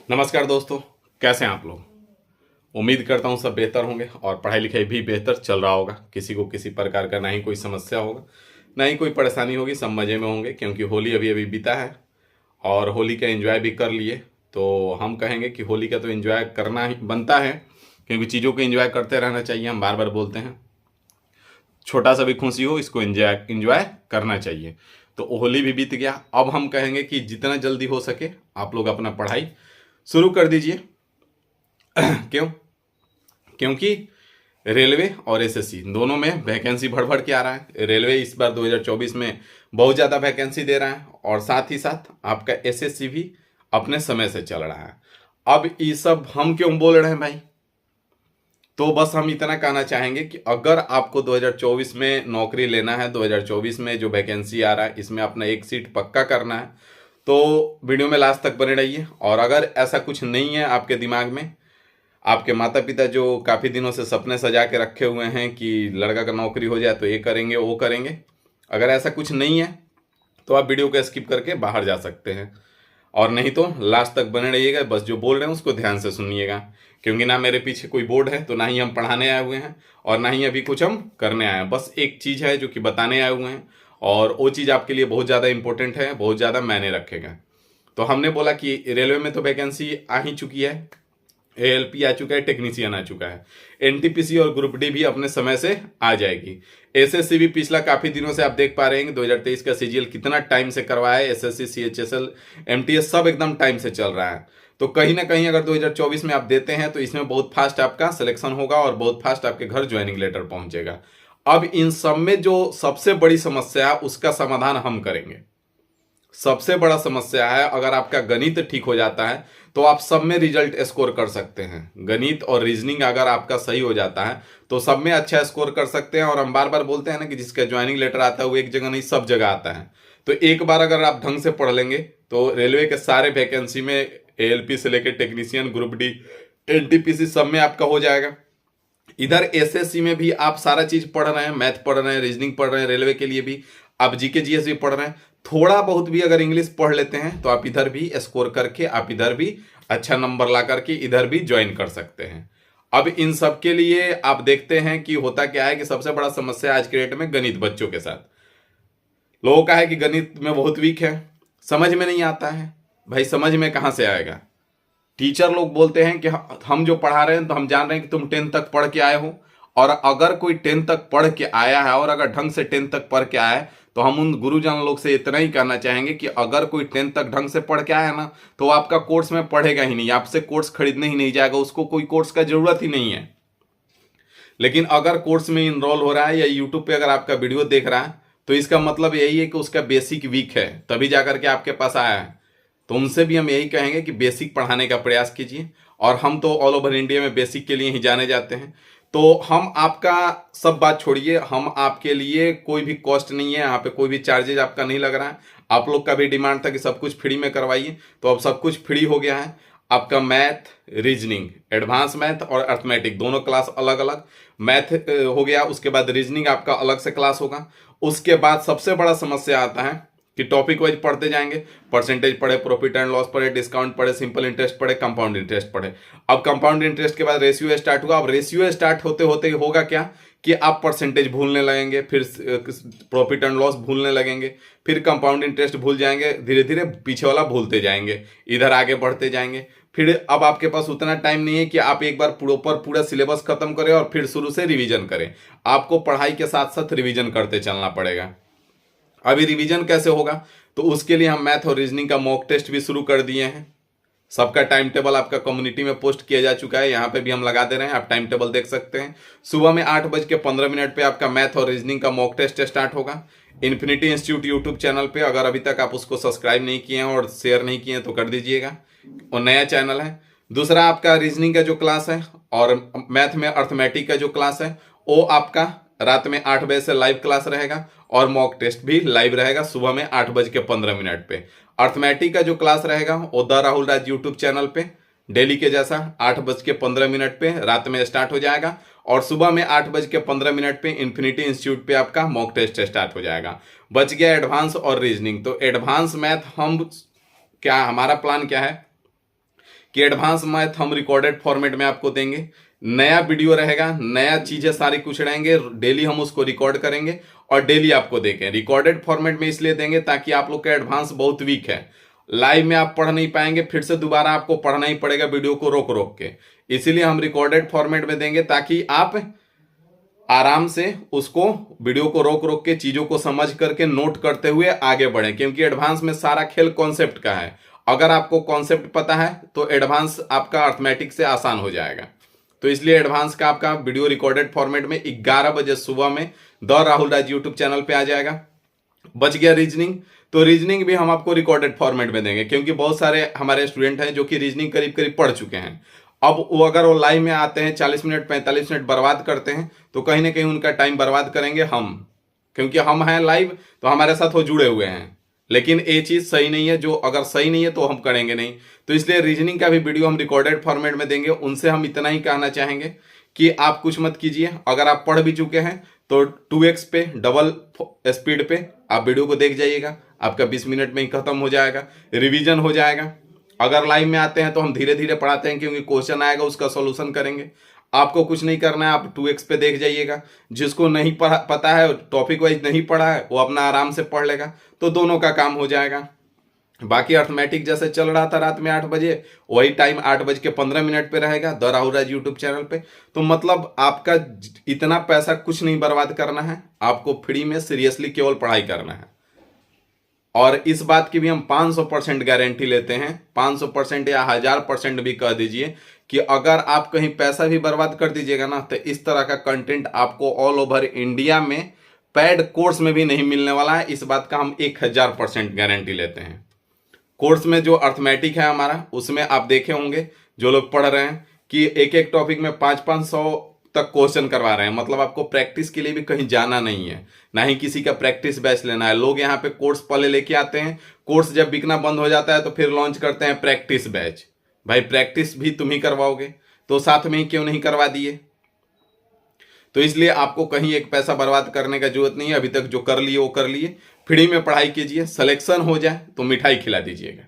नमस्कार दोस्तों, कैसे हैं आप लोग। उम्मीद करता हूँ सब बेहतर होंगे और पढ़ाई लिखाई भी बेहतर चल रहा होगा। किसी को किसी प्रकार का ना ही कोई समस्या होगा, ना ही कोई परेशानी होगी, सब मज़े में होंगे क्योंकि होली अभी अभी बीता है और होली का एंजॉय भी कर लिए। तो हम कहेंगे कि होली का तो एंजॉय करना ही बनता है, क्योंकि चीज़ों को एंजॉय करते रहना चाहिए। हम बार बार बोलते हैं, छोटा सा भी खुशी हो, इसको एंजॉय एंजॉय करना चाहिए। तो होली भी बीत गया। अब हम कहेंगे कि जितना जल्दी हो सके आप लोग अपना पढ़ाई शुरू कर दीजिए। क्यों? क्योंकि रेलवे और एसएससी दोनों में वैकेंसी बढ़ बढ़ के आ रहा है। रेलवे इस बार 2024 में बहुत ज़्यादा वैकेंसी दे रहा है और साथ ही साथ आपका एसएससी भी अपने समय से चल रहा है। अब ये सब हम क्यों बोल रहे हैं भाई? तो बस हम इतना कहना चाहेंगे कि अगर आपको 2024 में नौकरी लेना है, 2024 में जो वैकेंसी आ रहा है इसमें अपना एक सीट पक्का करना है, तो वीडियो में लास्ट तक बने रहिए। और अगर ऐसा कुछ नहीं है आपके दिमाग में, आपके माता पिता जो काफ़ी दिनों से सपने सजा के रखे हुए हैं कि लड़का का नौकरी हो जाए तो ये करेंगे वो करेंगे, अगर ऐसा कुछ नहीं है तो आप वीडियो को स्किप करके बाहर जा सकते हैं। और नहीं तो लास्ट तक बने रहिएगा, बस जो बोल रहे हैं उसको ध्यान से सुनिएगा। क्योंकि ना मेरे पीछे कोई बोर्ड है, तो ना ही हम पढ़ाने आए हुए हैं और ना ही अभी कुछ हम करने आए हैं। बस एक चीज़ है जो कि बताने आए हुए हैं और वो चीज़ आपके लिए बहुत ज़्यादा इंपॉर्टेंट है, बहुत ज़्यादा मायने रखेगा। तो हमने बोला कि रेलवे में तो वैकेंसी आ ही चुकी है, एएलपी आ चुका है, टेक्नीशियन आ चुका है, एनटीपीसी और ग्रुप डी भी अपने समय से आ जाएगी। एसएससी भी पिछला काफ़ी दिनों से आप देख पा रहे हैं कि 2023 का सीजीएल कितना टाइम से करवाया है। एसएससी, सीएचएसएल, एमटीएस सब एकदम टाइम से चल रहा है। तो कहीं ना कहीं अगर 2024 में आप देते हैं तो इसमें बहुत फास्ट आपका सिलेक्शन होगा और बहुत फास्ट आपके घर ज्वाइनिंग लेटर पहुंचेगा। अब इन सब में जो सबसे बड़ी समस्या है उसका समाधान हम करेंगे। सबसे बड़ा समस्या है, अगर आपका गणित ठीक हो जाता है तो आप सब में रिजल्ट स्कोर कर सकते हैं। गणित और रीजनिंग अगर आपका सही हो जाता है तो सब में अच्छा स्कोर कर सकते हैं। और हम बार बार बोलते हैं ना कि जिसका ज्वाइनिंग लेटर आता है वो एक जगह नहीं सब जगह आता है। तो एक बार अगर आप ढंग से पढ़ लेंगे तो रेलवे के सारे वैकेंसी में एएलपी से लेकर टेक्नीशियन, ग्रुप डी, एनटीपीसी सब में आपका हो जाएगा। इधर एसएससी में भी आप सारा चीज पढ़ रहे हैं, मैथ पढ़ रहे हैं, रीजनिंग पढ़ रहे हैं, रेलवे के लिए भी आप जीके जीएस भी पढ़ रहे हैं, थोड़ा बहुत भी अगर इंग्लिश पढ़ लेते हैं तो आप इधर भी स्कोर करके आप इधर भी अच्छा नंबर ला करके इधर भी ज्वाइन कर सकते हैं। अब इन सब के लिए आप देखते हैं कि होता क्या है कि सबसे बड़ा समस्या आज के डेट में गणित बच्चों के साथ लोगों का है कि गणित में बहुत वीक है, समझ में नहीं आता है। भाई समझ में कहाँ से आएगा? टीचर लोग बोलते हैं कि हम जो पढ़ा रहे हैं तो हम जान रहे हैं कि तुम 10th तक पढ़ के आए हो। और अगर कोई 10th तक पढ़ के आया है और अगर ढंग से 10th तक पढ़ के आया है तो हम उन गुरुजन लोग से इतना ही कहना चाहेंगे कि अगर कोई 10th तक ढंग से पढ़ के आया ना तो आपका कोर्स में पढ़ेगा ही नहीं, आपसे कोर्स खरीदने ही नहीं जाएगा, उसको कोई कोर्स का जरूरत ही नहीं है। लेकिन अगर कोर्स में इनरोल हो रहा है या यूट्यूब पे अगर आपका वीडियो देख रहा है तो इसका मतलब यही है कि उसका बेसिक वीक है, तभी जाकर के आपके पास आया है। तो उनसे भी हम यही कहेंगे कि बेसिक पढ़ाने का प्रयास कीजिए। और हम तो ऑल ओवर इंडिया में बेसिक के लिए ही जाने जाते हैं। तो हम आपका सब बात छोड़िए, हम आपके लिए कोई भी कॉस्ट नहीं है, यहाँ पे कोई भी चार्जेज आपका नहीं लग रहा है। आप लोग का भी डिमांड था कि सब कुछ फ्री में करवाइए, तो अब सब कुछ फ्री हो गया है। आपका मैथ, रीजनिंग, एडवांस मैथ और अर्थमेटिक दोनों क्लास अलग अलग। मैथ हो गया, उसके बाद रीजनिंग आपका अलग से क्लास होगा। उसके बाद सबसे बड़ा समस्या आता है कि टॉपिक वाइज पढ़ते जाएंगे, परसेंटेज पढ़े, प्रॉफिट एंड लॉस पढ़े, डिस्काउंट पढ़े, सिंपल इंटरेस्ट पढ़े, कंपाउंड इंटरेस्ट पढ़े। अब कंपाउंड इंटरेस्ट के बाद रेशियो स्टार्ट हुआ। अब रेशियो स्टार्ट होते होते होगा क्या कि आप परसेंटेज भूलने लगेंगे, फिर प्रॉफिट एंड लॉस भूलने लगेंगे, फिर कंपाउंड इंटरेस्ट भूल जाएंगे, धीरे धीरे पीछे वाला भूलते जाएंगे, इधर आगे बढ़ते जाएंगे। फिर अब आपके पास उतना टाइम नहीं है कि आप एक बार प्रॉपर पूरा सिलेबस खत्म करें और फिर शुरू से रिवीजन करें। आपको पढ़ाई के साथ साथ रिवीजन करते चलना पड़ेगा। अभी रिवीजन कैसे होगा? तो उसके लिए हम मैथ और रीजनिंग का मॉक टेस्ट भी शुरू कर दिए हैं। सबका टाइम टेबल आपका कम्युनिटी में पोस्ट किया जा चुका है, यहाँ पे भी हम लगा दे रहे हैं, आप टाइम टेबल देख सकते हैं। सुबह में 8:15 पे आपका मैथ और रीजनिंग का मॉक टेस्ट स्टार्ट होगा। इन्फिनिटी इंस्टीट्यूट यूट्यूब चैनल पे अगर अभी तक आप उसको सब्सक्राइब नहीं किए हैं और शेयर नहीं किए हैं तो कर दीजिएगा, और नया चैनल है। दूसरा आपका रीजनिंग का जो क्लास है और मैथ में अर्थमेटिक का जो क्लास है वो आपका रात में 8 बजे से लाइव क्लास रहेगा और मॉक टेस्ट भी लाइव रहेगा सुबह में 8:15 पे। अर्थमेटिक का जो क्लास रहेगा वो the Rahul Raj YouTube channel पे डेली के जैसा 8:15 पे रात में स्टार्ट हो जाएगा और सुबह में 8:15 पे इन्फिनिटी इंस्टीट्यूट पे आपका मॉक टेस्ट स्टार्ट हो जाएगा। बच गया एडवांस और रीजनिंग। तो एडवांस मैथ हम क्या, हमारा प्लान क्या है कि एडवांस मैथ हम रिकॉर्डेड फॉर्मेट में आपको देंगे, नया वीडियो रहेगा, नया चीजें सारी कुछ रहेंगे, डेली हम उसको रिकॉर्ड करेंगे और डेली आपको देंगे। रिकॉर्डेड फॉर्मेट में इसलिए देंगे ताकि आप लोग का एडवांस बहुत वीक है, लाइव में आप पढ़ नहीं पाएंगे, फिर से दोबारा आपको पढ़ना ही पड़ेगा वीडियो को रोक रोक के। इसीलिए हम रिकॉर्डेड फॉर्मेट में देंगे ताकि आप आराम से उसको वीडियो को रोक रोक के चीजों को समझ करके नोट करते हुए आगे बढ़े, क्योंकि एडवांस में सारा खेल कॉन्सेप्ट का है। अगर आपको कॉन्सेप्ट पता है तो एडवांस आपका अर्थमेटिक से आसान हो जाएगा। तो इसलिए एडवांस का आपका वीडियो रिकॉर्डेड फॉर्मेट में 11 बजे सुबह में the Rahul Raj YouTube channel पे आ जाएगा। बच गया रीजनिंग, तो रीजनिंग भी हम आपको रिकॉर्डेड फॉर्मेट में देंगे, क्योंकि बहुत सारे हमारे स्टूडेंट हैं जो कि रीजनिंग करीब करीब पढ़ चुके हैं। अब वो अगर वो लाइव में आते हैं 40 मिनट 45 मिनट बर्बाद करते हैं, तो कहीं ना कहीं उनका टाइम बर्बाद करेंगे हम, क्योंकि हम हैं लाइव तो हमारे साथ वो जुड़े हुए हैं। लेकिन ये चीज सही नहीं है, जो अगर सही नहीं है तो हम करेंगे नहीं। तो इसलिए रीजनिंग का भी वीडियो हम रिकॉर्डेड फॉर्मेट में देंगे। उनसे हम इतना ही कहना चाहेंगे कि आप कुछ मत कीजिए, अगर आप पढ़ भी चुके हैं तो 2x पे डबल स्पीड पे आप वीडियो को देख जाइएगा, आपका 20 मिनट में ही खत्म हो जाएगा, रिवीजन हो जाएगा। अगर लाइव में आते हैं तो हम धीरे धीरे पढ़ाते हैं, क्योंकि क्वेश्चन आएगा उसका सॉल्यूशन करेंगे। आपको कुछ नहीं करना है, आप 2x पे देख जाइएगा। जिसको नहीं पता है, टॉपिक वाइज नहीं पढ़ा है, वो अपना आराम से पढ़ लेगा, तो दोनों का काम हो जाएगा। बाकी अर्थमेटिक जैसे चल रहा था रात में 8 बजे, वही टाइम 8:15 पे रहेगा the Rahul Raj YouTube channel पे। तो मतलब आपका इतना पैसा कुछ नहीं बर्बाद करना है, आपको फ्री में सीरियसली केवल पढ़ाई करना है। और इस बात की भी हम 500% गारंटी लेते हैं, 500% या 1000% भी कह दीजिए, कि अगर आप कहीं पैसा भी बर्बाद कर दीजिएगा ना, तो इस तरह का कंटेंट आपको ऑल ओवर इंडिया में पेड कोर्स में भी नहीं मिलने वाला है। इस बात का हम 1000% गारंटी लेते हैं। कोर्स में जो अर्थमेटिक है हमारा, उसमें आप देखे होंगे जो लोग पढ़ रहे हैं कि एक एक टॉपिक में 500-500 तक क्वेश्चन करवा रहे हैं। मतलब आपको प्रैक्टिस के लिए भी कहीं जाना नहीं है, ना ही किसी का प्रैक्टिस बैच लेना है। लोग यहाँ पे कोर्स पहले लेके आते हैं, कोर्स जब बिकना बंद हो जाता है तो फिर लॉन्च करते हैं प्रैक्टिस बैच। भाई प्रैक्टिस भी तुम ही करवाओगे तो साथ में ही क्यों नहीं करवा दिए? तो इसलिए आपको कहीं एक पैसा बर्बाद करने का जरूरत नहीं है। अभी तक जो कर लिए वो कर लिए, फ्री में पढ़ाई कीजिए, सिलेक्शन हो जाए तो मिठाई खिला दीजिएगा,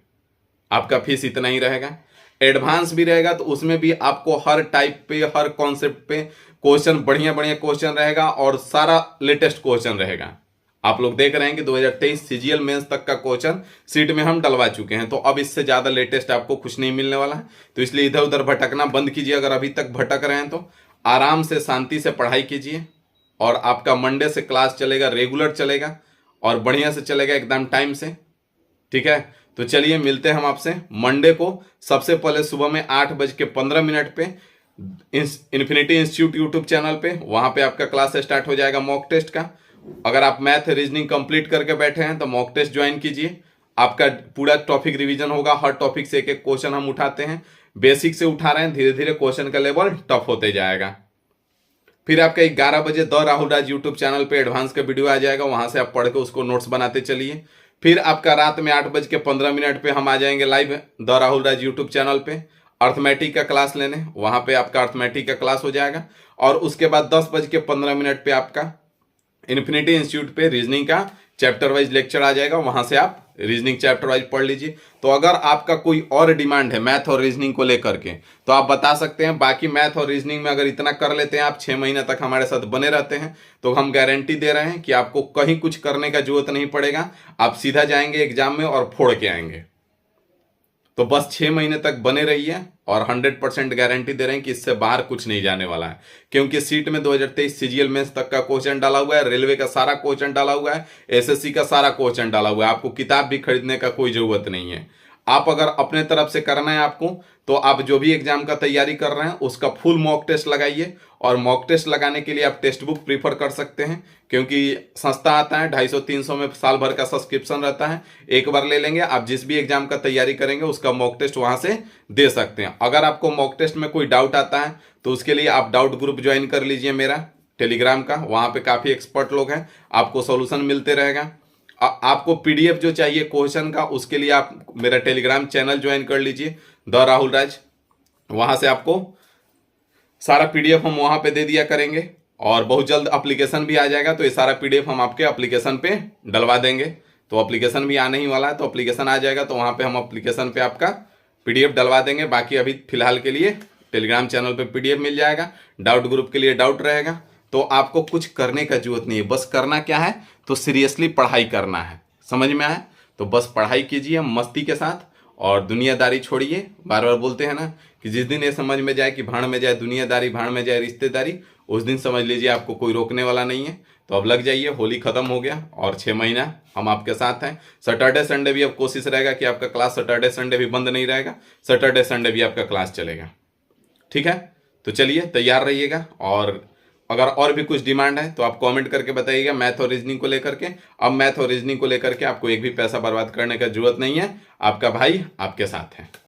आपका फीस इतना ही रहेगा। एडवांस भी रहेगा तो उसमें भी आपको हर टाइप पे, हर कॉन्सेप्ट पे क्वेश्चन, बढ़िया बढ़िया क्वेश्चन रहेगा और सारा लेटेस्ट क्वेश्चन रहेगा। आप लोग देख रहे हैं कि 2023 सीजीएल मेंस तक का क्वेश्चन सीट में हम डलवा चुके हैं, तो अब इससे ज्यादा लेटेस्ट आपको कुछ नहीं मिलने वाला है। तो इसलिए इधर उधर भटकना बंद कीजिए। अगर अभी तक भटक रहे हैं तो आराम से शांति से पढ़ाई कीजिए, और आपका मंडे से क्लास चलेगा, रेगुलर चलेगा और बढ़िया से चलेगा, एकदम टाइम से। ठीक है, तो चलिए मिलते हैं हम आपसे मंडे को। सबसे पहले सुबह में 8:15 पे इन्फिनिटी इंस्टीट्यूट यूट्यूब चैनल पे, वहां पे आपका क्लास स्टार्ट हो जाएगा मॉक टेस्ट का। अगर आप मैथ रीजनिंग कंप्लीट करके बैठे हैं तो मॉक टेस्ट ज्वाइन कीजिए। आपका पूरा टॉपिक रिवीजन होगा, हर टॉपिक से एक एक क्वेश्चन हम उठाते हैं, बेसिक से उठा रहे हैं, धीरे धीरे क्वेश्चन का लेवल टफ होते जाएगा। फिर आपका 11 बजे the Rahul Raj YouTube channel पे एडवांस का वीडियो आ जाएगा, वहां से आप पढ़ के उसको नोट्स बनाते चलिए। फिर आपका रात में 8:15 पे हम आ जाएंगे live the Rahul Raj YouTube channel पे अर्थमेटिक का क्लास लेने, वहां पे आपका अर्थमेटिक का क्लास हो जाएगा। और उसके बाद 10:15 पे आपका इन्फिनिटी इंस्टीट्यूट पे रीजनिंग का चैप्टर वाइज लेक्चर आ जाएगा, वहां से आप रीजनिंग चैप्टर वाइज पढ़ लीजिए। तो अगर आपका कोई और डिमांड है मैथ और रीजनिंग को लेकर के तो आप बता सकते हैं। बाकी मैथ और रीजनिंग में अगर इतना कर लेते हैं आप, 6 महीने तक हमारे साथ बने रहते हैं, तो हम गारंटी दे रहे हैं कि आपको कहीं कुछ करने का जरूरत नहीं पड़ेगा। आप सीधा जाएंगे एग्जाम में और फोड़ के आएंगे। तो बस 6 महीने तक बने रहिए और 100% गारंटी दे रहे हैं कि इससे बाहर कुछ नहीं जाने वाला है, क्योंकि सीट में 2023 सीजीएल मेंस तक का क्वेश्चन डाला हुआ है, रेलवे का सारा क्वेश्चन डाला हुआ है, एसएससी का सारा क्वेश्चन डाला हुआ है। आपको किताब भी खरीदने का कोई जरूरत नहीं है। आप अगर अपने तरफ से करना है आपको, तो आप जो भी एग्जाम का तैयारी कर रहे हैं उसका फुल मॉक टेस्ट लगाइए। और मॉक टेस्ट लगाने के लिए आप टेक्स्ट बुक प्रीफर कर सकते हैं, क्योंकि सस्ता आता है, 250-300 में साल भर का सब्सक्रिप्शन रहता है। एक बार ले लेंगे, आप जिस भी एग्जाम का तैयारी करेंगे उसका मॉक टेस्ट वहां से दे सकते हैं। अगर आपको मॉक टेस्ट में कोई डाउट आता है तो उसके लिए आप डाउट ग्रुप ज्वाइन कर लीजिए मेरा टेलीग्राम का, वहां पे काफी एक्सपर्ट लोग हैं, आपको सोल्यूशन मिलते रहेगा। आपको पीडीएफ जो चाहिए क्वेश्चन का, उसके लिए आप मेरा टेलीग्राम चैनल ज्वाइन कर लीजिए द राहुल राज, वहां से आपको सारा पीडीएफ हम वहां पे दे दिया करेंगे। और बहुत जल्द एप्लीकेशन भी आ जाएगा, तो ये सारा पीडीएफ हम आपके एप्लीकेशन पे डलवा देंगे। तो एप्लीकेशन भी आने ही वाला है, तो एप्लीकेशन आ जाएगा तो वहां पे हम एप्लीकेशन पे आपका PDF डलवा देंगे। बाकी अभी फिलहाल के लिए टेलीग्राम चैनल पे PDF मिल जाएगा, डाउट ग्रुप के लिए डाउट रहेगा। तो आपको कुछ करने का जरूरत नहीं है, बस करना क्या है तो सीरियसली पढ़ाई करना है। समझ में आया? तो बस पढ़ाई कीजिए मस्ती के साथ और दुनियादारी छोड़िए। बार बार बोलते हैं ना कि जिस दिन ये समझ में जाए कि भाड़ में जाए दुनियादारी, भाड़ में जाए रिश्तेदारी, उस दिन समझ लीजिए आपको कोई रोकने वाला नहीं है। तो अब लग जाइए, होली खत्म हो गया और 6 महीना हम आपके साथ हैं। सैटरडे संडे भी अब कोशिश रहेगा कि आपका क्लास सैटरडे संडे भी बंद नहीं रहेगा, सैटरडे संडे भी आपका क्लास चलेगा। ठीक है? तो चलिए तैयार रहिएगा, और अगर और भी कुछ डिमांड है तो आप कमेंट करके बताइएगा मैथ और रीजनिंग को लेकर के। अब मैथ और रीजनिंग को लेकर के आपको एक भी पैसा बर्बाद करने का जरूरत नहीं है, आपका भाई आपके साथ है।